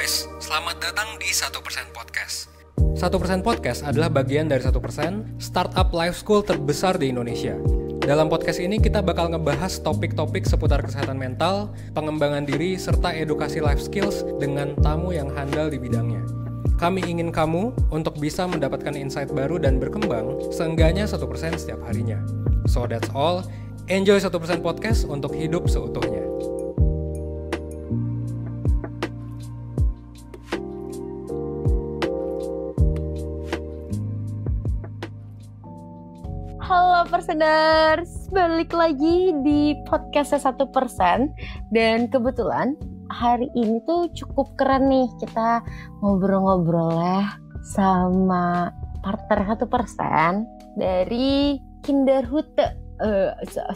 guys, selamat datang di 1% Podcast. 1% Podcast adalah bagian dari 1% startup life school terbesar di Indonesia. Dalam podcast ini kita bakal ngebahas topik-topik seputar kesehatan mental, pengembangan diri, serta edukasi life skills dengan tamu yang handal di bidangnya. Kami ingin kamu untuk bisa mendapatkan insight baru dan berkembang seenggaknya 1% setiap harinya. So that's all. Enjoy 1% Podcast untuk hidup seutuhnya. Halo Perseners, balik lagi di podcastnya 1%. Dan kebetulan hari ini tuh cukup keren nih, kita ngobrol-ngobrol ya sama partner 1% dari Kinderhute.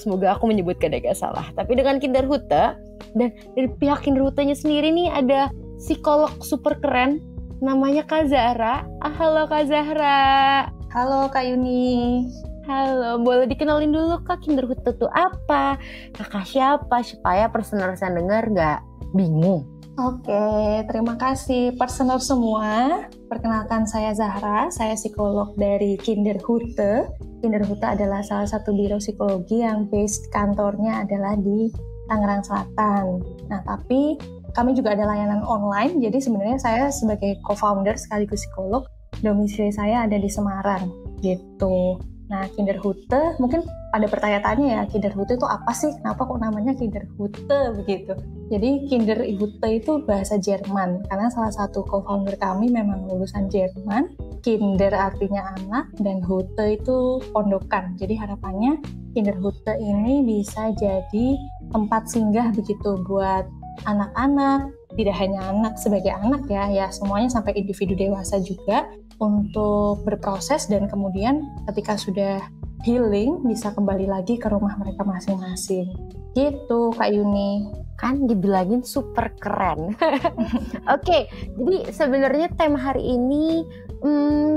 Semoga aku menyebutkan gak salah. Tapi dengan Kinderhute, dan dari pihak Kinderhute-nya sendiri nih ada psikolog super keren, namanya Kak Zahra. Halo Kak Zahra. Halo Kak Yuni. Halo, boleh dikenalin dulu Kak, Kinderhute itu apa? Kakak siapa? Supaya personers yang dengar gak bingung. Oke, terima kasih personers semua. Perkenalkan saya Zahra, saya psikolog dari Kinderhute. Kinderhute adalah salah satu biro psikologi yang based kantornya adalah di Tangerang Selatan. Nah, tapi kami juga ada layanan online, jadi sebenarnya saya sebagai co-founder sekaligus psikolog, domisili saya ada di Semarang, gitu. Nah, Kinderhute, mungkin ada pertanyaannya ya, Kinderhute itu apa sih? Kenapa kok namanya Kinderhute begitu? Jadi Kinderhute itu bahasa Jerman, karena salah satu co-founder kami memang lulusan Jerman. Kinder artinya anak, dan Hute itu pondokan. Jadi harapannya Kinderhute ini bisa jadi tempat singgah begitu buat anak-anak, tidak hanya anak sebagai anak ya semuanya sampai individu dewasa juga, untuk berproses dan kemudian ketika sudah healing bisa kembali lagi ke rumah mereka masing-masing. Gitu Kak Yuni. Kan dibilangin super keren. Oke, jadi sebenarnya tema hari ini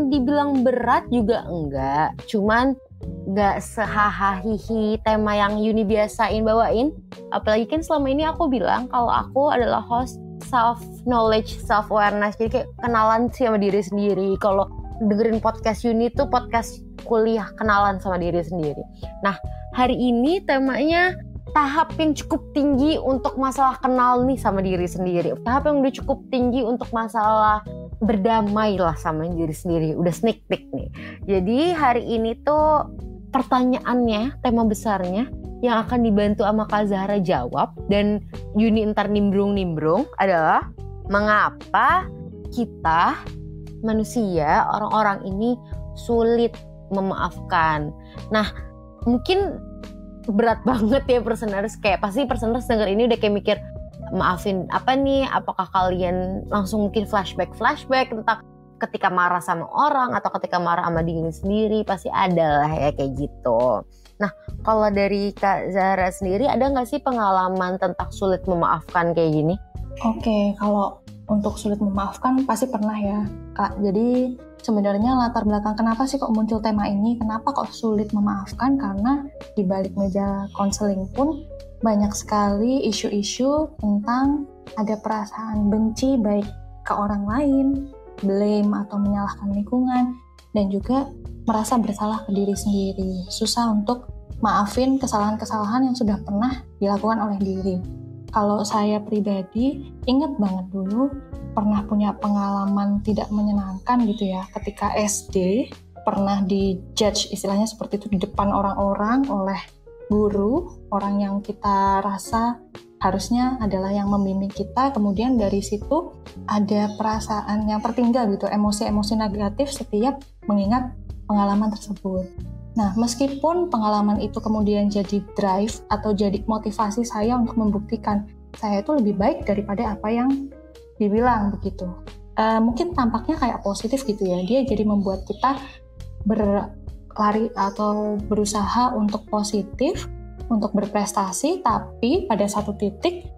dibilang berat juga enggak, cuman enggak sehahahihi tema yang Yuni biasain bawain. Apalagi kan selama ini aku bilang kalau aku adalah host self-knowledge, self-awareness. Jadi kayak kenalan sih sama diri sendiri. Kalau dengerin podcast Yuni tuh podcast kuliah kenalan sama diri sendiri. Nah, hari ini temanya tahap yang cukup tinggi untuk masalah kenal nih sama diri sendiri. Tahap yang udah cukup tinggi untuk masalah berdamai lah sama diri sendiri. Udah sneak peek nih. Jadi hari ini tuh pertanyaannya, tema besarnya yang akan dibantu sama Kak Zahra jawab dan Yuni entar nimbrung-nimbrung adalah mengapa kita manusia, orang-orang ini sulit memaafkan. Nah, mungkin berat banget ya personers, kayak pasti personers denger ini udah kayak mikir maafin apa nih, apakah kalian langsung mungkin flashback tentang ketika marah sama orang atau ketika marah sama diri sendiri, pasti ada lah ya kayak gitu. Nah, kalau dari Kak Zahra sendiri ada nggak sih pengalaman tentang sulit memaafkan kayak gini? Oke, kalau untuk sulit memaafkan pasti pernah ya Kak. Jadi sebenarnya latar belakang kenapa sih kok muncul tema ini, kenapa kok sulit memaafkan, karena di balik meja konseling pun banyak sekali isu-isu tentang ada perasaan benci baik ke orang lain, blame atau menyalahkan lingkungan, dan juga merasa bersalah ke diri sendiri. Susah untuk maafin kesalahan-kesalahan yang sudah pernah dilakukan oleh diri. Kalau saya pribadi, ingat banget dulu pernah punya pengalaman tidak menyenangkan gitu ya, ketika SD, pernah dijudge istilahnya seperti itu di depan orang-orang oleh guru, orang yang kita rasa harusnya adalah yang membimbing kita. Kemudian dari situ ada perasaan yang tertinggal gitu, emosi-emosi negatif setiap mengingat pengalaman tersebut. Nah, meskipun pengalaman itu kemudian jadi drive atau jadi motivasi saya untuk membuktikan saya itu lebih baik daripada apa yang dibilang begitu. Mungkin tampaknya kayak positif gitu ya, dia jadi membuat kita berlari atau berusaha untuk positif, untuk berprestasi, tapi pada satu titik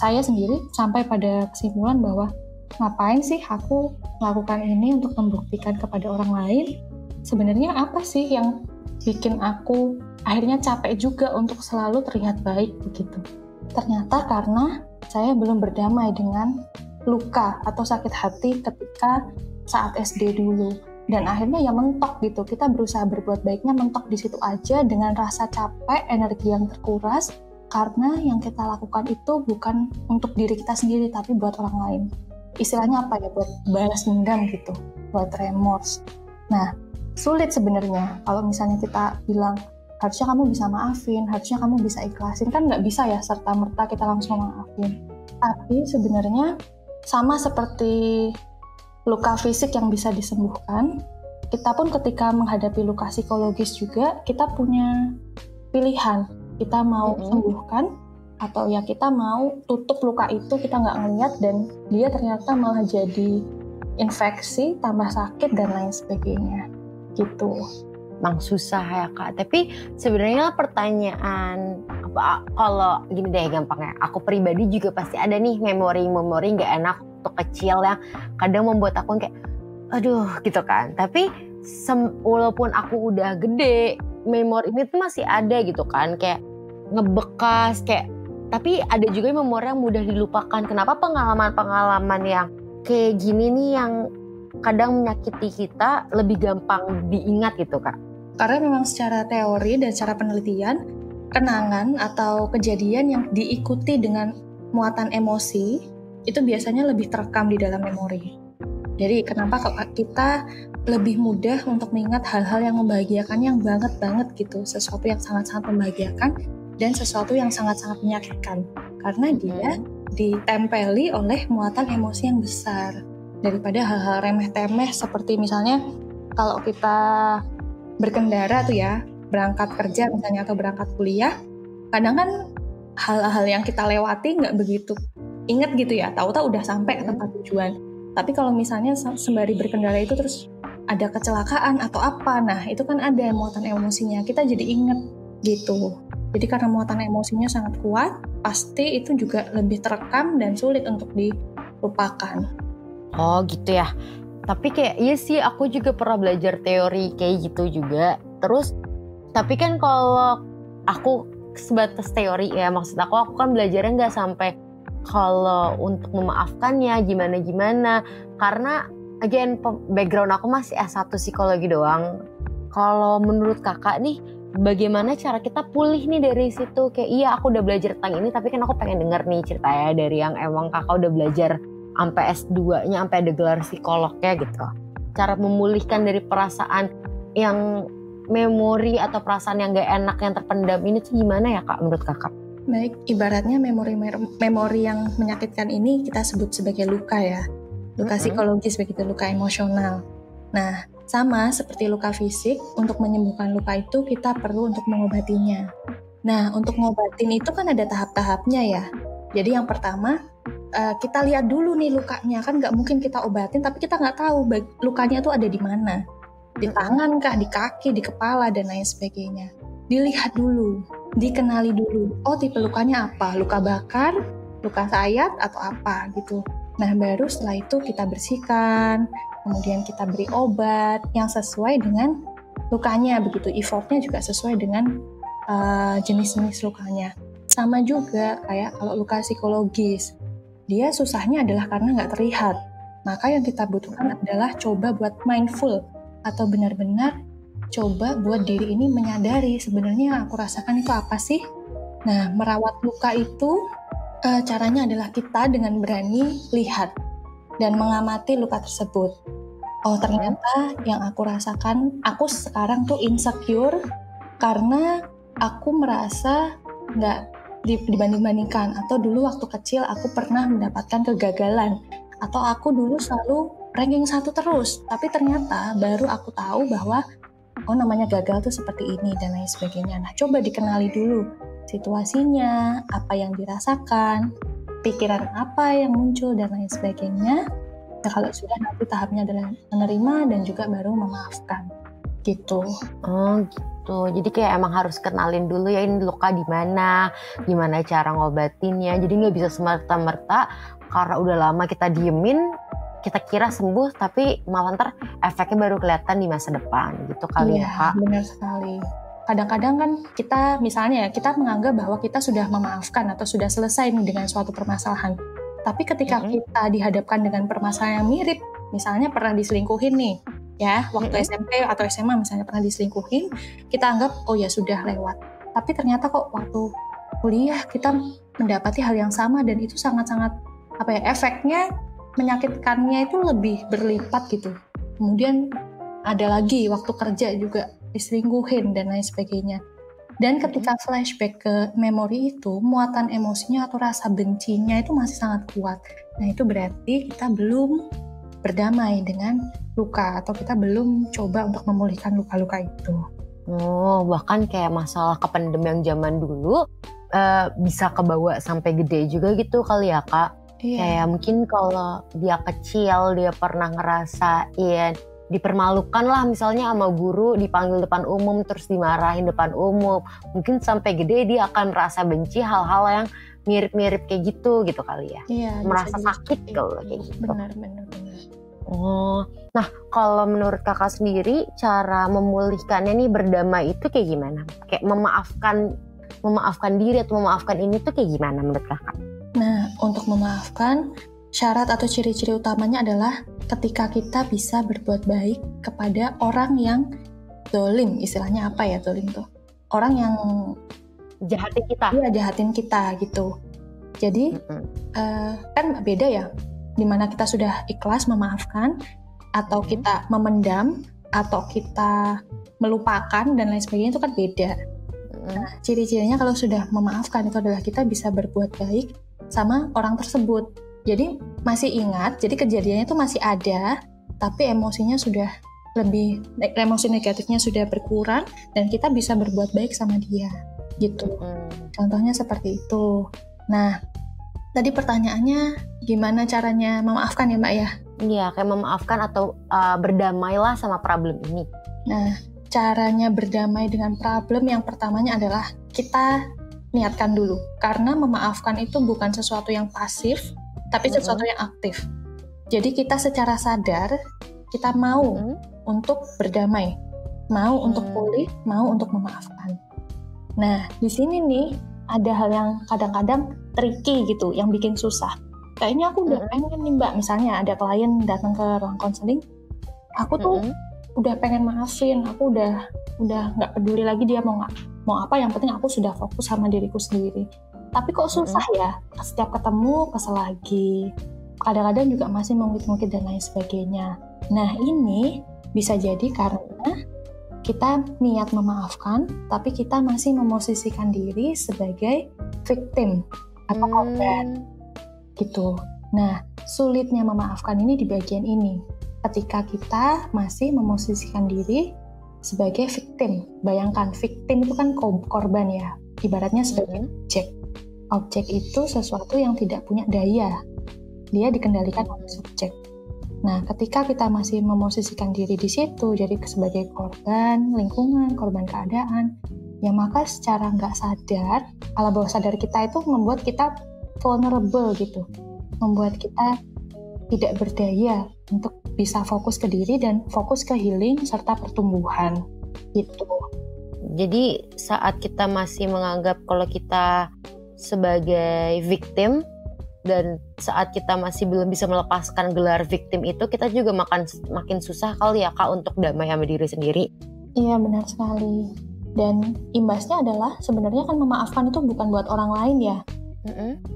saya sendiri sampai pada kesimpulan bahwa ngapain sih aku melakukan ini untuk membuktikan kepada orang lain? Sebenarnya apa sih yang bikin aku akhirnya capek juga untuk selalu terlihat baik begitu? Ternyata karena saya belum berdamai dengan luka atau sakit hati ketika saat SD dulu. Dan akhirnya ya mentok gitu, kita berusaha berbuat baiknya mentok di situ aja dengan rasa capek, energi yang terkuras, karena yang kita lakukan itu bukan untuk diri kita sendiri, tapi buat orang lain. Istilahnya apa ya, buat balas dendam gitu, buat remorse. Nah, sulit sebenarnya kalau misalnya kita bilang, harusnya kamu bisa maafin, harusnya kamu bisa ikhlasin, kan nggak bisa ya serta-merta kita langsung maafin. Tapi sebenarnya sama seperti luka fisik yang bisa disembuhkan, kita pun ketika menghadapi luka psikologis juga, kita punya pilihan. Kita mau sembuhkan, atau ya kita mau tutup luka itu, kita nggak ngeliat, dan dia ternyata malah jadi infeksi, tambah sakit, dan lain sebagainya. Gitu. Emang susah ya Kak, tapi sebenarnya pertanyaan, kalau gini deh gampangnya, aku pribadi juga pasti ada nih memori-memori nggak enak waktu kecil yang kadang membuat aku kayak aduh gitu kan, tapi walaupun aku udah gede, memori ini tuh masih ada gitu kan, kayak ngebekas kayak, tapi ada juga memori yang mudah dilupakan. Kenapa pengalaman-pengalaman yang kayak gini nih yang kadang menyakiti kita lebih gampang diingat gitu Kak? Karena memang secara teori dan secara penelitian, kenangan atau kejadian yang diikuti dengan muatan emosi itu biasanya lebih terekam di dalam memori. Jadi kenapa kita lebih mudah untuk mengingat hal-hal yang membahagiakan, yang banget gitu, sesuatu yang sangat-sangat membahagiakan dan sesuatu yang sangat-sangat menyakitkan, karena dia ditempeli oleh muatan emosi yang besar daripada hal-hal remeh-temeh seperti misalnya kalau kita berkendara tuh ya, berangkat kerja misalnya atau berangkat kuliah, kadang kan hal-hal yang kita lewati nggak begitu ingat gitu ya, tahu-tahu udah sampai ke tempat tujuan. Tapi kalau misalnya sembari berkendara itu terus ada kecelakaan atau apa, nah itu kan ada muatan emosinya, kita jadi inget gitu. Jadi karena muatan emosinya sangat kuat, pasti itu juga lebih terekam dan sulit untuk dilupakan. Oh gitu ya. Tapi kayak iya sih, aku juga pernah belajar teori kayak gitu juga. Terus tapi kan kalau aku sebatas teori ya, maksud aku kan belajarnya nggak sampai kalau untuk memaafkannya gimana-gimana, karena again background aku masih S1 psikologi doang. Kalau menurut kakak nih, bagaimana cara kita pulih nih dari situ? Kayak iya aku udah belajar tentang ini, tapi kan aku pengen denger nih ceritanya dari yang emang kakak udah belajar sampai S2-nya, sampai ada gelar psikolognya gitu. Cara memulihkan dari perasaan yang memori atau perasaan yang gak enak yang terpendam ini tuh gimana ya Kak menurut kakak? Baik, ibaratnya memori yang menyakitkan ini kita sebut sebagai luka ya. Luka psikologis begitu, luka emosional. Nah, sama seperti luka fisik, untuk menyembuhkan luka itu kita perlu untuk mengobatinya. Nah, untuk ngobatin itu kan ada tahap-tahapnya ya. Jadi yang pertama, kita lihat dulu nih lukanya, kan nggak mungkin kita obatin tapi kita nggak tahu lukanya tuh ada di mana, di tangan kah, di kaki, di kepala dan lain sebagainya. Dilihat dulu, dikenali dulu, oh tipe lukanya apa, luka bakar, luka sayat atau apa gitu. Nah baru setelah itu kita bersihkan, kemudian kita beri obat yang sesuai dengan lukanya, begitu effortnya juga sesuai dengan jenis-jenis lukanya. Sama juga kayak kalau luka psikologis, dia susahnya adalah karena nggak terlihat. Maka yang kita butuhkan adalah coba buat mindful, atau benar-benar coba buat diri ini menyadari sebenarnya yang aku rasakan itu apa sih. Nah, merawat luka itu caranya adalah kita dengan berani lihat dan mengamati luka tersebut. Oh, ternyata yang aku rasakan, aku sekarang tuh insecure karena aku merasa nggak dibanding-bandingkan, atau dulu waktu kecil aku pernah mendapatkan kegagalan, atau aku dulu selalu ranking 1 terus, tapi ternyata baru aku tahu bahwa oh namanya gagal tuh seperti ini dan lain sebagainya. Nah coba dikenali dulu situasinya, apa yang dirasakan, pikiran apa yang muncul dan lain sebagainya. Nah kalau sudah, nanti tahapnya adalah menerima dan juga baru memaafkan gitu. Oh gitu, jadi kayak emang harus kenalin dulu ya ini luka di mana, gimana cara ngobatinnya. Jadi nggak bisa semerta-merta karena udah lama kita diemin, kita kira sembuh tapi malah ntar efeknya baru kelihatan di masa depan gitu kali ya Kak. Benar sekali. kadang-kadang kan kita misalnya ya, kita menganggap bahwa kita sudah memaafkan atau sudah selesai nih dengan suatu permasalahan. Tapi ketika kita dihadapkan dengan permasalahan yang mirip, misalnya pernah diselingkuhin nih, ya waktu SMP atau SMA misalnya pernah diselingkuhin, kita anggap oh ya sudah lewat. Tapi ternyata kok waktu kuliah kita mendapati hal yang sama dan itu sangat-sangat efeknya menyakitkannya itu lebih berlipat gitu. Kemudian ada lagi waktu kerja juga diselingkuhin dan lain sebagainya. Dan ketika flashback ke memori itu, muatan emosinya atau rasa bencinya itu masih sangat kuat. Nah itu berarti kita belum berdamai dengan luka atau kita belum coba untuk memulihkan luka-luka itu. Oh, bahkan kayak masalah kependem yang zaman dulu bisa kebawa sampai gede juga gitu kali ya Kak. Iya. Kayak mungkin kalau dia kecil dia pernah ngerasain dipermalukan lah misalnya sama guru, dipanggil depan umum terus dimarahin depan umum, mungkin sampai gede dia akan merasa benci hal-hal yang mirip-mirip kayak gitu kali ya. Iya, merasa sakit kalau kayak gitu. Benar. Oh, nah kalau menurut kakak sendiri cara memulihkannya nih berdamai itu kayak gimana? Kayak memaafkan diri atau memaafkan ini tuh kayak gimana menurut kakak? Nah, untuk memaafkan, syarat atau ciri-ciri utamanya adalah ketika kita bisa berbuat baik kepada orang yang dolim. Istilahnya apa ya dolim tuh? Orang yang jahatin kita. Iya, jahatin kita gitu. Jadi, kan beda ya. Dimana kita sudah ikhlas memaafkan, atau kita memendam, atau kita melupakan, dan lain sebagainya itu kan beda. Nah, ciri-cirinya kalau sudah memaafkan itu adalah kita bisa berbuat baik sama orang tersebut. Jadi masih ingat, jadi kejadiannya itu masih ada, tapi emosinya sudah lebih, emosi negatifnya sudah berkurang dan kita bisa berbuat baik sama dia, gitu. Contohnya seperti itu. Nah, tadi pertanyaannya gimana caranya memaafkan ya Mbak ya? Iya, kayak memaafkan atau berdamailah sama problem ini. Nah, caranya berdamai dengan problem yang pertamanya adalah kita niatkan dulu. Karena memaafkan itu bukan sesuatu yang pasif, tapi sesuatu yang aktif. Jadi kita secara sadar, kita mau untuk berdamai, mau untuk pulih, mau untuk memaafkan. Nah, di sini nih ada hal yang kadang-kadang tricky gitu, yang bikin susah. Kayaknya aku udah pengen nih Mbak, misalnya ada klien datang ke ruang konseling, aku tuh udah pengen maafin, aku udah nggak peduli lagi dia mau apa, yang penting aku sudah fokus sama diriku sendiri. Tapi kok susah ya, setiap ketemu kesel lagi, kadang-kadang juga masih mengungkit-ungkit dan lain sebagainya. Nah ini bisa jadi karena kita niat memaafkan, tapi kita masih memosisikan diri sebagai victim atau korban gitu. Nah sulitnya memaafkan ini di bagian ini, ketika kita masih memosisikan diri sebagai victim. Bayangkan, victim itu kan korban ya, ibaratnya sebagai objek. Objek itu sesuatu yang tidak punya daya, dia dikendalikan oleh subjek. Nah, ketika kita masih memosisikan diri di situ, jadi sebagai korban lingkungan, korban keadaan, ya maka secara nggak sadar, alam bawah sadar kita itu membuat kita vulnerable gitu, membuat kita tidak berdaya untuk bisa fokus ke diri dan fokus ke healing serta pertumbuhan gitu. Jadi saat kita masih menganggap kalau kita sebagai victim dan saat kita masih belum bisa melepaskan gelar victim itu, kita juga makin susah kali ya Kak untuk damai sama diri sendiri. Iya benar sekali. Dan imbasnya adalah sebenarnya kan memaafkan itu bukan buat orang lain ya.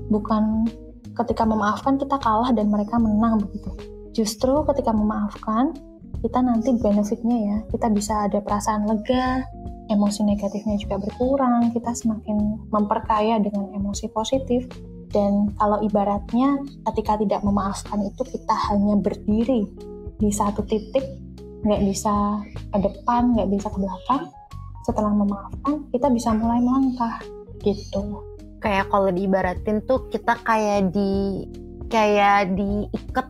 Bukan ketika memaafkan kita kalah dan mereka menang begitu. Justru ketika memaafkan kita nanti benefitnya ya, kita bisa ada perasaan lega, emosi negatifnya juga berkurang, kita semakin memperkaya dengan emosi positif. Dan kalau ibaratnya ketika tidak memaafkan itu kita hanya berdiri di satu titik, nggak bisa ke depan, nggak bisa ke belakang. Setelah memaafkan kita bisa mulai melangkah gitu. Kayak kalau diibaratin tuh kita kayak diikat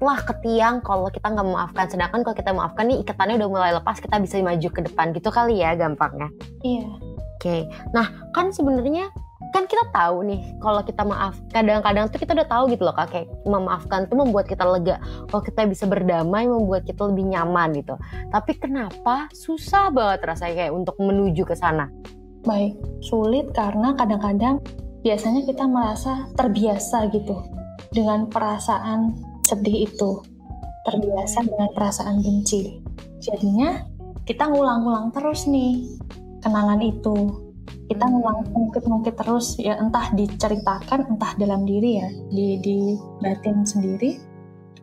lah ke tiang kalau kita nggak memaafkan. Sedangkan kalau kita maafkan nih ikatannya udah mulai lepas, kita bisa maju ke depan gitu kali ya gampangnya. Iya. Oke. Nah kan sebenarnya kan kita tahu nih kalau kita maaf, kadang-kadang tuh kita udah tahu gitu loh Kak, kayak memaafkan tuh membuat kita lega, kalau kita bisa berdamai membuat kita lebih nyaman gitu. Tapi kenapa susah banget rasanya kayak untuk menuju ke sana? Baik, sulit karena kadang-kadang biasanya kita merasa terbiasa gitu dengan perasaan sedih itu, terbiasa dengan perasaan benci. Jadinya kita ngulang-ngulang terus nih kenangan itu. Kita ngungkit-ngungkit terus ya, entah diceritakan, entah dalam diri ya, di batin sendiri,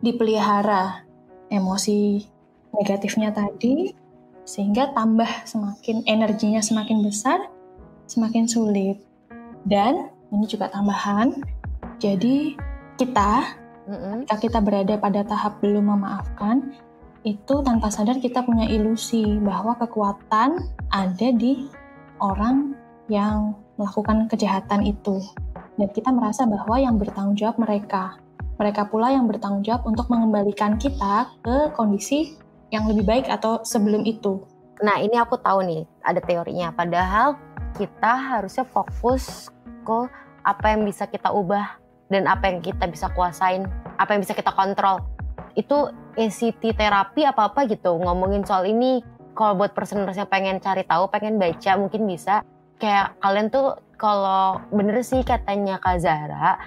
dipelihara emosi negatifnya tadi, sehingga tambah semakin energinya semakin besar, semakin sulit. Dan ini juga tambahan, jadi ketika kita berada pada tahap belum memaafkan, itu tanpa sadar kita punya ilusi bahwa kekuatan ada di orang yang melakukan kejahatan itu. Dan kita merasa bahwa yang bertanggung jawab mereka. Mereka pula yang bertanggung jawab untuk mengembalikan kita ke kondisi yang lebih baik atau sebelum itu. Nah ini aku tahu nih, ada teorinya. Padahal kita harusnya fokus ke apa yang bisa kita ubah dan apa yang kita bisa kuasain, apa yang bisa kita kontrol. Itu ACT terapi apa-apa gitu, ngomongin soal ini. Kalau buat personers yang pengen cari tahu, pengen baca, mungkin bisa. Kayak kalian tuh, kalau bener sih katanya Kak Zahra,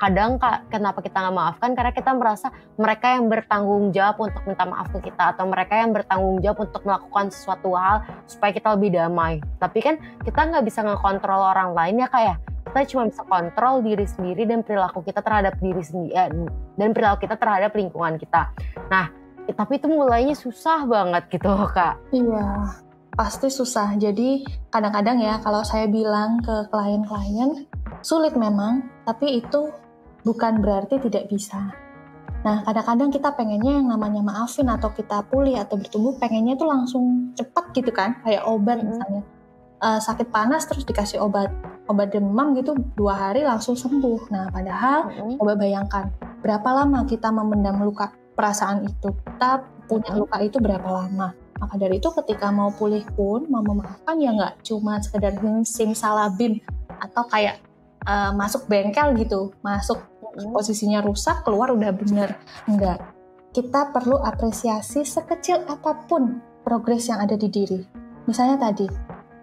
kadang kenapa kita nggak maafkan, karena kita merasa mereka yang bertanggung jawab untuk minta maaf ke kita, atau mereka yang bertanggung jawab untuk melakukan sesuatu hal supaya kita lebih damai. Tapi kan kita nggak bisa ngekontrol orang lain ya Kak ya. Kita cuma bisa kontrol diri sendiri dan perilaku kita terhadap diri sendiri, dan perilaku kita terhadap lingkungan kita. Nah, tapi itu mulainya susah banget gitu Kak. Iya, pasti susah. Jadi kadang-kadang ya kalau saya bilang ke klien-klien, sulit memang, tapi itu bukan berarti tidak bisa. Nah kadang-kadang kita pengennya yang namanya maafin atau kita pulih atau bertumbuh, pengennya itu langsung cepat gitu kan, kayak obat misalnya. Sakit panas terus dikasih obat demam gitu 2 hari langsung sembuh. Nah padahal coba bayangkan berapa lama kita memendam luka perasaan itu, kita punya luka itu berapa lama. Maka dari itu ketika mau pulih pun, mau memaafkan ya nggak cuma sekedar simsalabim atau kayak masuk bengkel gitu, masuk posisinya rusak, keluar udah bener. Enggak, kita perlu apresiasi sekecil apapun progres yang ada di diri. Misalnya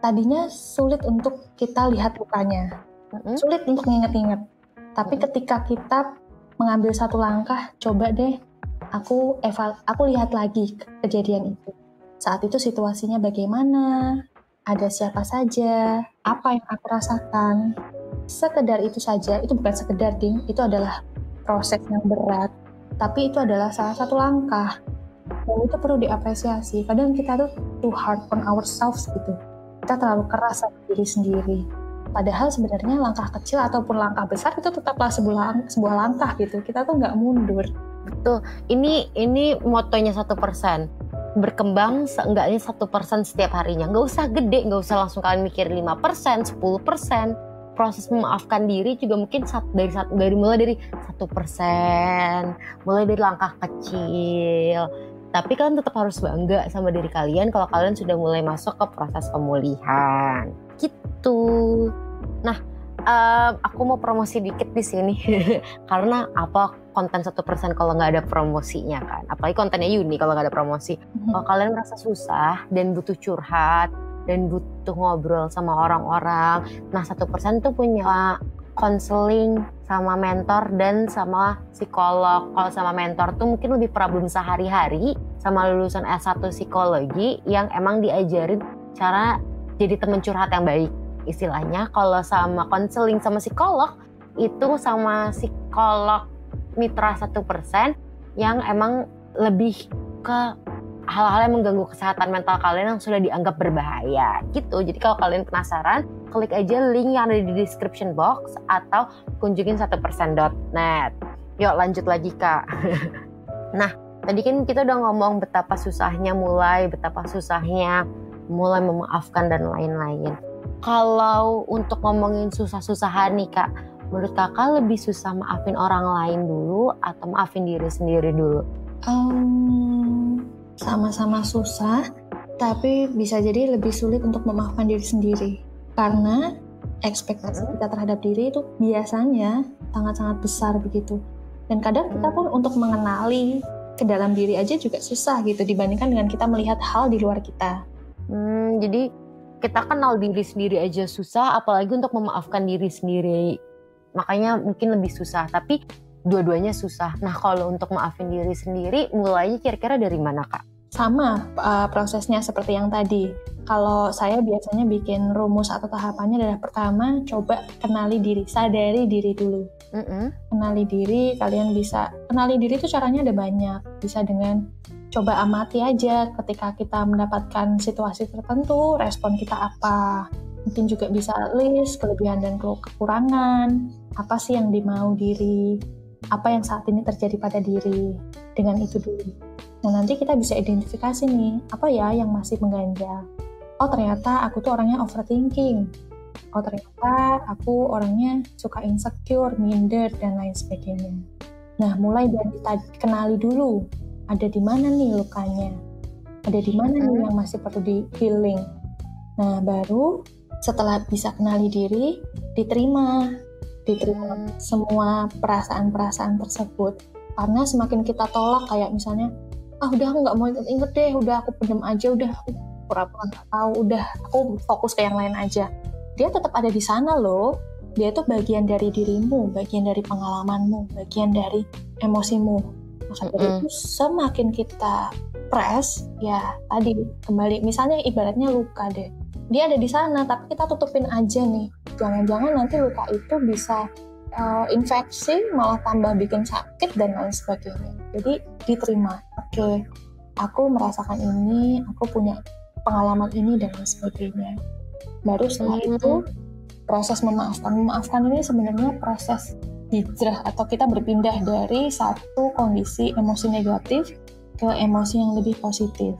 tadinya sulit untuk kita lihat lukanya, sulit untuk nginget-nginget. Tapi ketika kita mengambil satu langkah, coba deh aku lihat lagi kejadian itu. Saat itu situasinya bagaimana, ada siapa saja, apa yang aku rasakan. Sekedar itu saja, itu bukan sekedar ding, itu adalah proses yang berat. Tapi itu adalah salah satu langkah. Dan itu perlu diapresiasi. Kadang kita tuh too hard on ourselves gitu. Kita terlalu keras sama diri sendiri. Padahal sebenarnya langkah kecil ataupun langkah besar itu tetaplah sebuah langkah gitu. Kita tuh nggak mundur. Betul. Ini motonya 1%. Berkembang seenggaknya 1% setiap harinya. Nggak usah gede, nggak usah langsung kalian mikir 5%, 10%. Proses memaafkan diri juga mungkin mulai dari 1%, mulai dari langkah kecil. Tapi kalian tetap harus bangga sama diri kalian kalau kalian sudah mulai masuk ke proses pemulihan. Gitu. Nah, aku mau promosi dikit di sini karena apa, konten 1% kalau nggak ada promosinya kan, apalagi kontennya Yuni kalau nggak ada promosi. Kalau kalian merasa susah dan butuh curhat dan butuh ngobrol sama orang-orang, nah 1% tuh punya konseling sama mentor dan sama psikolog. Kalau sama mentor tuh mungkin lebih problem sehari-hari, sama lulusan S1 psikologi yang emang diajarin cara jadi teman curhat yang baik. Istilahnya kalau sama konseling sama psikolog, itu sama psikolog mitra 1% yang emang lebih ke hal-hal yang mengganggu kesehatan mental kalian yang sudah dianggap berbahaya gitu. Jadi kalau kalian penasaran, klik aja link yang ada di description box atau kunjungin 1%.net. Yuk lanjut lagi Kak. Nah tadi kan kita udah ngomong betapa susahnya mulai memaafkan dan lain-lain. Kalau untuk ngomongin susah-susahan nih Kak, menurut Kakak lebih susah maafin orang lain dulu atau maafin diri sendiri dulu? Sama-sama susah, tapi bisa jadi lebih sulit untuk memaafkan diri sendiri. Karena ekspektasi kita terhadap diri itu biasanya sangat-sangat besar begitu. Dan kadang kita pun untuk mengenali ke dalam diri aja juga susah gitu dibandingkan dengan kita melihat hal di luar kita. Jadi kita kenal diri sendiri aja susah, apalagi untuk memaafkan diri sendiri. Makanya mungkin lebih susah, tapi dua-duanya susah. Nah, kalau untuk maafin diri sendiri, mulainya kira-kira dari mana, Kak? Sama prosesnya seperti yang tadi. Kalau saya biasanya bikin rumus atau tahapannya adalah pertama, coba kenali diri, sadari diri dulu. Kenali diri, kalian bisa kenali diri itu caranya ada banyak. Bisa dengan coba amati aja ketika kita mendapatkan situasi tertentu, respon kita apa. Mungkin juga bisa list kelebihan dan kekurangan, apa sih yang dimau diri, apa yang saat ini terjadi pada diri. Dengan itu dulu. Nah, nanti kita bisa identifikasi nih, apa ya yang masih mengganjal. Oh, ternyata aku tuh orangnya overthinking. Oh, ternyata aku orangnya suka insecure, minder, dan lain sebagainya. Nah, mulai dari kenali dulu, ada di mana nih lukanya? Ada di mana nih yang masih perlu di healing? Nah, baru setelah bisa kenali diri, diterima semua perasaan-perasaan tersebut. Karena semakin kita tolak, kayak misalnya, udah aku nggak mau inget deh, udah aku pendem aja, udah aku pura-pura nggak tahu, udah aku fokus ke yang lain aja. Dia tetap ada di sana loh. Dia itu bagian dari dirimu, bagian dari pengalamanmu, bagian dari emosimu. Maka dari itu semakin kita press, ya tadi kembali, misalnya ibaratnya luka deh. Dia ada di sana, tapi kita tutupin aja nih. Jangan-jangan nanti luka itu bisa infeksi, malah tambah bikin sakit dan lain sebagainya. Jadi diterima, oke, aku merasakan ini, aku punya pengalaman ini dan lain sebagainya. Baru setelah itu proses memaafkan ini sebenarnya proses hijrah atau kita berpindah dari satu kondisi emosi negatif ke emosi yang lebih positif.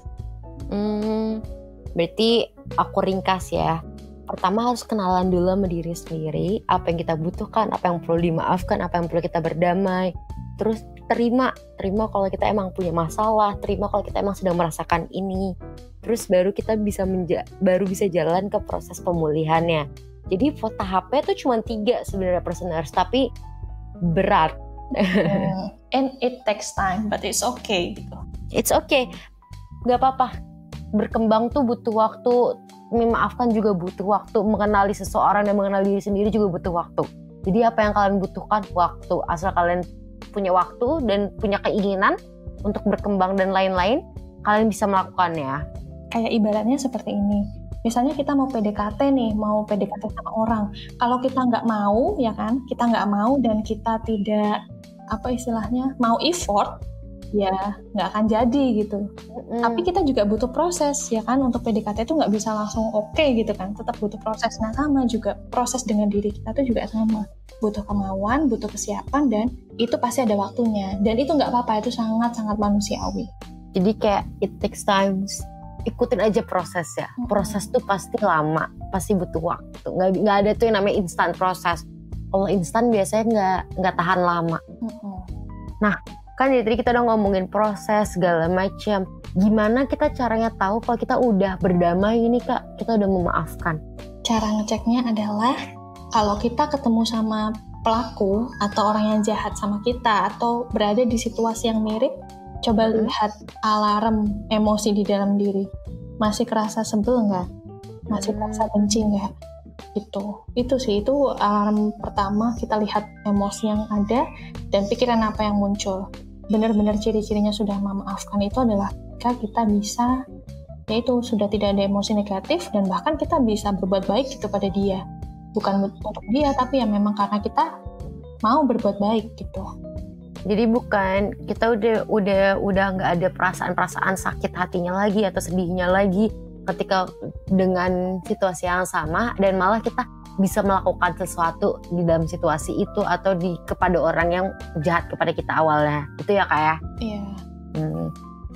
Berarti aku ringkas ya. Pertama harus kenalan dulu sama diri sendiri, apa yang kita butuhkan, apa yang perlu dimaafkan, apa yang perlu kita berdamai. Terus terima kalau kita emang punya masalah, terima kalau kita emang sedang merasakan ini. Terus baru kita bisa jalan ke proses pemulihannya. Jadi tahapnya tuh cuma 3 sebenarnya personers, tapi berat. And it takes time, but it's okay gitu. It's okay, gak apa-apa. Berkembang tuh butuh waktu, memaafkan juga butuh waktu, mengenali seseorang dan mengenali diri sendiri juga butuh waktu. Jadi apa yang kalian butuhkan? Waktu. Asal kalian punya waktu dan punya keinginan untuk berkembang dan lain-lain, kalian bisa melakukannya. Kayak ibaratnya seperti ini. Misalnya kita mau PDKT nih, mau PDKT sama orang. Kalau kita nggak mau, ya kan, kita nggak mau dan kita tidak, mau effort, ya nggak akan jadi gitu. Tapi kita juga butuh proses, ya kan, untuk PDKT itu nggak bisa langsung oke gitu kan, tetap butuh proses. Nah, sama juga proses dengan diri kita tuh juga sama. Butuh kemauan, butuh kesiapan, dan itu pasti ada waktunya. Dan itu nggak apa-apa, itu sangat-sangat manusiawi. Jadi kayak it takes time. Ikutin aja proses ya. Proses tuh pasti lama, pasti butuh waktu. Nggak ada tuh yang namanya instant proses. Kalau instan biasanya nggak tahan lama. Nah, kan dari tadi kita udah ngomongin proses segala macam. Gimana kita caranya tahu kalau kita udah berdamai ini, Kak? Kita udah memaafkan. Cara ngeceknya adalah kalau kita ketemu sama pelaku atau orang yang jahat sama kita atau berada di situasi yang mirip, coba lihat alarm emosi di dalam diri. Masih kerasa sebel nggak? Masih kerasa benci nggak? Itu sih, itu alarm pertama. Kita lihat emosi yang ada dan pikiran apa yang muncul. Benar-benar ciri-cirinya sudah memaafkan itu adalah ketika kita bisa, yaitu sudah tidak ada emosi negatif dan bahkan kita bisa berbuat baik gitu pada dia. Bukan untuk dia, tapi ya memang karena kita mau berbuat baik gitu. Jadi bukan kita udah nggak ada perasaan sakit hatinya lagi atau sedihnya lagi ketika dengan situasi yang sama, dan malah kita bisa melakukan sesuatu di dalam situasi itu atau kepada orang yang jahat kepada kita awalnya. Itu ya, Kak ya? Iya.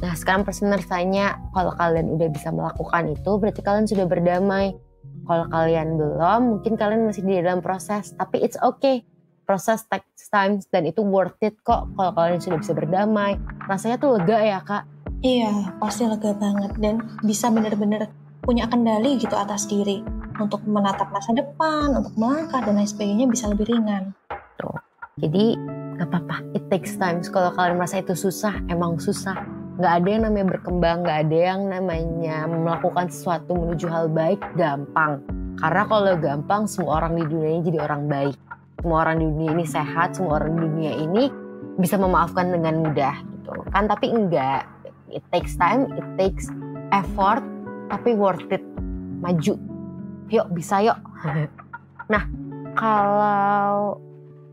Nah, sekarang personers tanya, kalau kalian udah bisa melakukan itu berarti kalian sudah berdamai. Kalau kalian belum, mungkin kalian masih di dalam proses, tapi it's okay. Proses takes time dan itu worth it kok kalau kalian sudah bisa berdamai. Rasanya tuh lega ya, Kak? Iya, pasti lega banget dan bisa benar-benar punya kendali gitu atas diri. untuk menatap masa depan, untuk melangkah dan lain sebagainya bisa lebih ringan. Tuh. Jadi gak apa-apa, it takes time. Kalau kalian merasa itu susah, emang susah. Gak ada yang namanya berkembang, gak ada yang namanya melakukan sesuatu menuju hal baik gampang. Karena kalau gampang, semua orang di dunia ini jadi orang baik. Semua orang di dunia ini sehat, semua orang di dunia ini bisa memaafkan dengan mudah gitu kan. Tapi enggak, it takes time, it takes effort, tapi worth it. Maju, yuk bisa yuk. Nah, kalau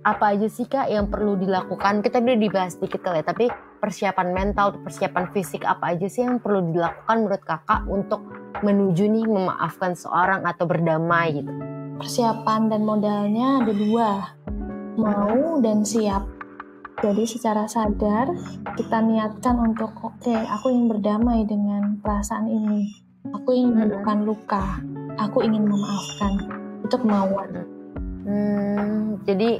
apa aja sih Kak yang perlu dilakukan? Kita udah dibahas dikit kali ya, tapi persiapan mental, persiapan fisik apa aja sih yang perlu dilakukan menurut Kakak untuk menuju nih memaafkan seorang atau berdamai gitu? Persiapan dan modalnya ada 2, mau dan siap. Jadi secara sadar kita niatkan untuk oke, aku ingin berdamai dengan perasaan ini. Aku ingin menemukan luka. Aku ingin memaafkan. Itu kemauan. Jadi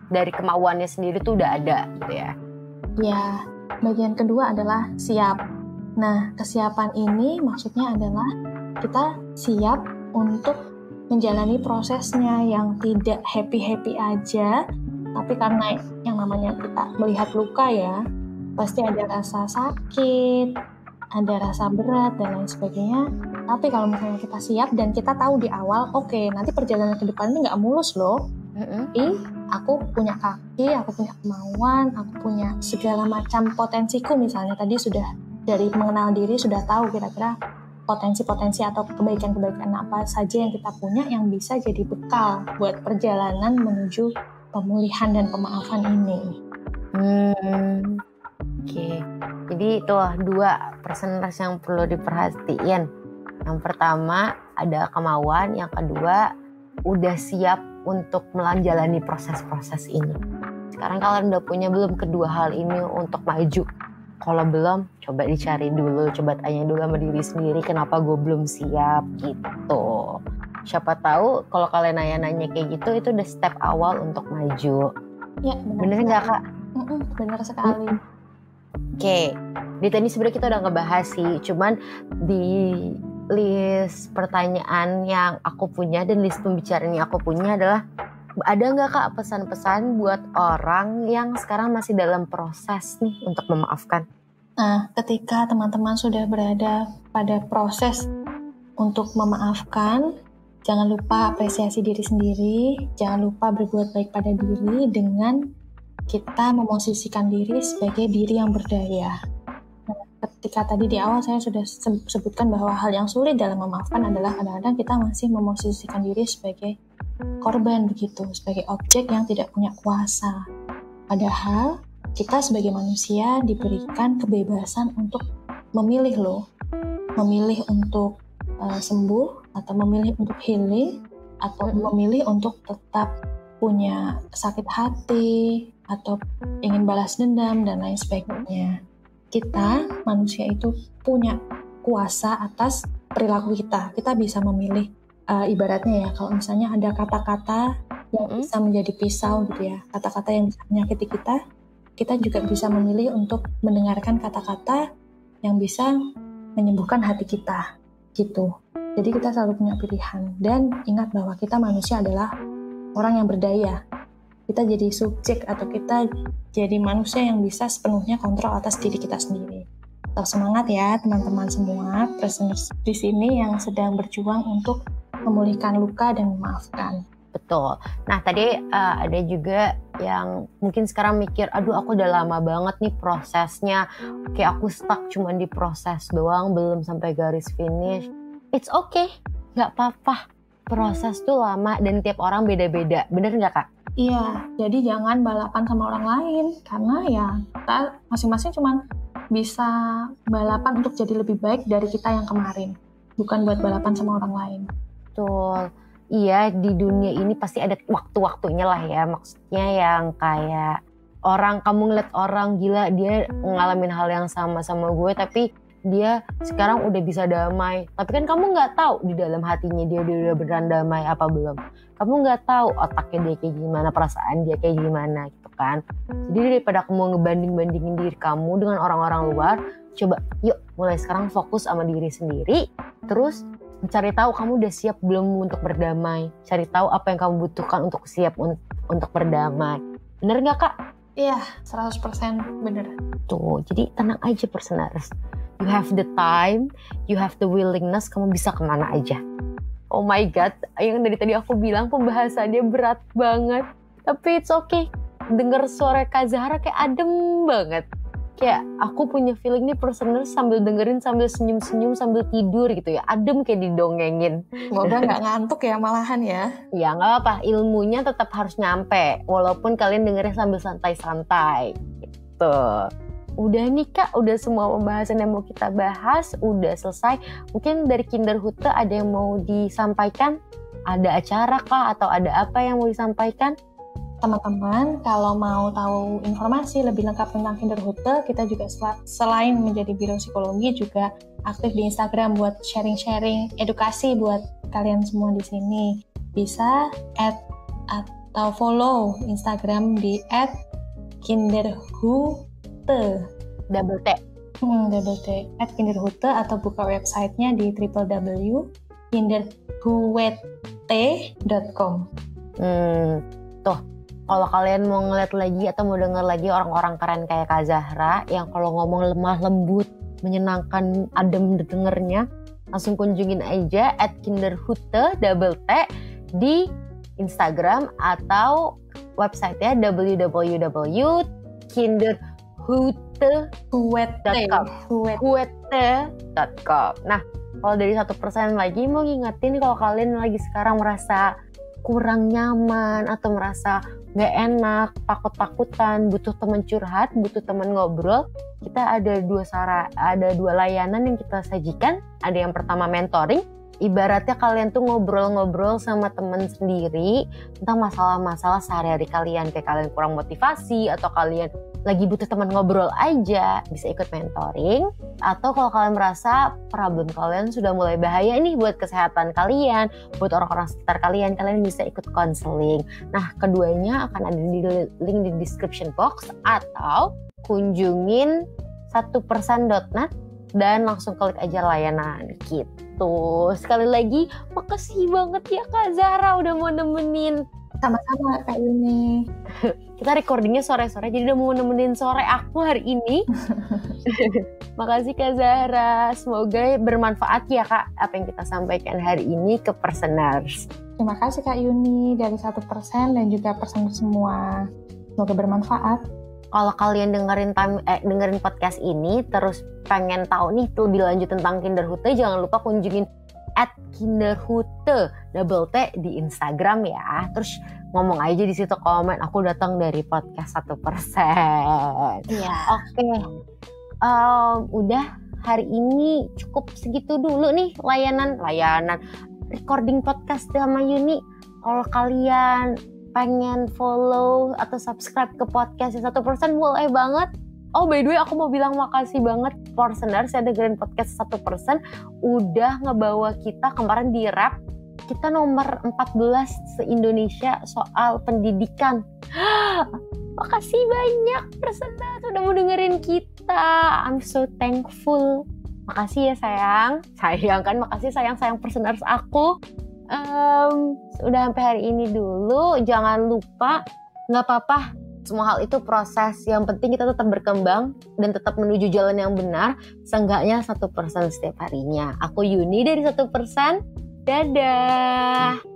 dari kemauannya sendiri tuh udah ada gitu ya? Ya, bagian kedua adalah siap. Nah, kesiapan ini maksudnya adalah kita siap untuk menjalani prosesnya yang tidak happy-happy aja, tapi karena yang namanya kita melihat luka ya, pasti ada rasa sakit, ada rasa berat, dan lain sebagainya. Tapi kalau misalnya kita siap dan kita tahu di awal, oke, nanti perjalanan ke depan ini nggak mulus loh. Tapi aku punya kaki, aku punya kemauan, aku punya segala macam potensiku misalnya. Tadi sudah dari mengenal diri, sudah tahu kira-kira potensi-potensi atau kebaikan-kebaikan apa saja yang kita punya yang bisa jadi bekal buat perjalanan menuju pemulihan dan pemaafan ini. Oke. Jadi itu 2 persentase yang perlu diperhatiin. Yang pertama ada kemauan, yang kedua udah siap untuk menjalani proses-proses ini. Sekarang kalian udah punya belum kedua hal ini untuk maju? Kalau belum, coba dicari dulu, coba tanya dulu sama diri sendiri kenapa gue belum siap gitu. Siapa tahu kalau kalian nanya-nanya kayak gitu, itu udah step awal untuk maju. Ya, bener nggak Kak? Bener sekali. Oke, di tadi sebenarnya kita udah ngebahas sih, cuman di list pertanyaan yang aku punya dan list pembicaraan yang aku punya adalah ada nggak Kak pesan-pesan buat orang yang sekarang masih dalam proses nih untuk memaafkan? Nah, ketika teman-teman sudah berada pada proses untuk memaafkan, jangan lupa apresiasi diri sendiri, jangan lupa berbuat baik pada diri dengan kita memosisikan diri sebagai diri yang berdaya. Ketika tadi di awal saya sudah sebutkan bahwa hal yang sulit dalam memaafkan adalah kadang-kadang kita masih memosisikan diri sebagai korban begitu, sebagai objek yang tidak punya kuasa. Padahal kita sebagai manusia diberikan kebebasan untuk memilih loh, memilih untuk sembuh atau memilih untuk healing atau memilih untuk tetap punya sakit hati atau ingin balas dendam dan lain sebagainya. Kita, manusia itu punya kuasa atas perilaku kita. Kita bisa memilih, ibaratnya ya, kalau misalnya ada kata-kata yang bisa menjadi pisau gitu ya, kata-kata yang bisa menyakiti kita, kita juga bisa memilih untuk mendengarkan kata-kata yang bisa menyembuhkan hati kita, gitu. Jadi kita selalu punya pilihan. Dan ingat bahwa kita manusia adalah orang yang berdaya. Kita jadi subjek atau kita jadi manusia yang bisa sepenuhnya kontrol atas diri kita sendiri. Tetap semangat ya teman-teman semua, presenters di sini yang sedang berjuang untuk memulihkan luka dan memaafkan. Betul. Nah tadi ada juga yang mungkin sekarang mikir, aduh aku udah lama banget nih prosesnya, kayak aku stuck cuma di proses doang, belum sampai garis finish. It's okay, gak apa-apa. Proses tuh lama dan tiap orang beda-beda, bener gak Kak? Iya, jadi jangan balapan sama orang lain, karena ya kita masing-masing cuma bisa balapan untuk jadi lebih baik dari kita yang kemarin, bukan buat balapan sama orang lain. Betul. Iya, di dunia ini pasti ada waktu-waktunya lah ya, maksudnya yang kayak kamu ngeliat orang gila, dia ngalamin hal yang sama gue, tapi dia sekarang udah bisa damai. Tapi kan kamu nggak tahu di dalam hatinya dia udah beneran damai apa belum. Kamu nggak tahu otaknya dia kayak gimana, perasaan dia kayak gimana gitu kan. Jadi daripada kamu ngebanding-bandingin diri kamu dengan orang-orang luar, coba yuk mulai sekarang fokus sama diri sendiri. Terus Cari tahu kamu udah siap belum untuk berdamai. Cari tahu apa yang kamu butuhkan untuk siap untuk berdamai. Bener nggak Kak? Iya, 100% bener. Tuh, jadi tenang aja Personers. You have the time, you have the willingness, kamu bisa kemana aja. Oh my God, yang dari tadi aku bilang pembahasannya berat banget. Tapi it's okay. Dengar suara Kak Zahra kayak adem banget. Kayak aku punya feeling nih Personers sambil dengerin, sambil senyum-senyum, sambil tidur gitu ya. Adem kayak didongengin. Semoga nggak ngantuk ya malahan ya. Ya nggak apa-apa, ilmunya tetap harus nyampe. Walaupun kalian dengernya sambil santai-santai. Gitu. Udah nih Kak, udah semua pembahasan yang mau kita bahas, udah selesai. Mungkin dari Kinderhood ada yang mau disampaikan? Ada acara kah? Atau ada apa yang mau disampaikan? Teman-teman, kalau mau tahu informasi lebih lengkap tentang Kinderhood, kita juga selain menjadi biro psikologi juga aktif di Instagram buat sharing-sharing edukasi buat kalian semua di sini. Bisa add atau follow Instagram di @kinderhood double T @kinderhood atau buka websitenya di www.kinderhood.com. Tuh, kalau kalian mau ngeliat lagi atau mau denger lagi orang-orang keren kayak Kak Zahra yang kalau ngomong lemah lembut, menyenangkan, adem dengernya, langsung kunjungin aja @kinderhood double T di Instagram atau websitenya www.kinderhood.com. Nah, kalau dari 1% lagi mau ngingetin kalau kalian lagi sekarang merasa kurang nyaman atau merasa nggak enak, takut-takutan, butuh teman curhat, butuh teman ngobrol, kita ada dua layanan yang kita sajikan. Ada yang pertama mentoring. Ibaratnya kalian tuh ngobrol-ngobrol sama teman sendiri tentang masalah-masalah sehari-hari kalian. Kayak kalian kurang motivasi atau kalian lagi butuh teman ngobrol aja, bisa ikut mentoring. Atau kalau kalian merasa problem kalian sudah mulai bahaya nih buat kesehatan kalian, buat orang-orang sekitar kalian bisa ikut konseling. Nah, keduanya akan ada di link di description box atau kunjungin 1%.net dan langsung klik aja layanan gitu. Sekali lagi, makasih banget ya Kak Zahra udah mau nemenin. Sama-sama Kak Yuni. Kita recordingnya sore-sore, jadi udah mau nemenin sore aku hari ini. Makasih Kak Zahra. Semoga bermanfaat ya Kak apa yang kita sampaikan hari ini ke Personers. Terima kasih Kak Yuni dari 1% dan juga Personers semua. Semoga bermanfaat. Kalau kalian dengerin podcast ini terus pengen tahu nih lebih lanjut tentang Kinderhood, jangan lupa kunjungin @kinderhood double T di Instagram ya. Terus ngomong aja di situ, komen aku datang dari podcast 1%. Iya. Oke. Udah hari ini cukup segitu dulu nih layanan recording podcast sama Yuni. Kalau kalian pengen follow atau subscribe ke podcast 1% boleh banget. Oh by the way aku mau bilang makasih banget Personers, saya dengerin podcast 1% udah ngebawa kita kemarin di rap. Kita nomor 14 se-Indonesia soal pendidikan. Makasih banyak Personers udah mau dengerin kita. I'm so thankful. Makasih ya sayang. Sayang kan, makasih sayang Personers aku. Udah sampai hari ini dulu. Jangan lupa, gak apa-apa, semua hal itu proses. Yang penting kita tetap berkembang dan tetap menuju jalan yang benar. Seenggaknya 1% setiap harinya. Aku Yuni dari 1%. Dadah.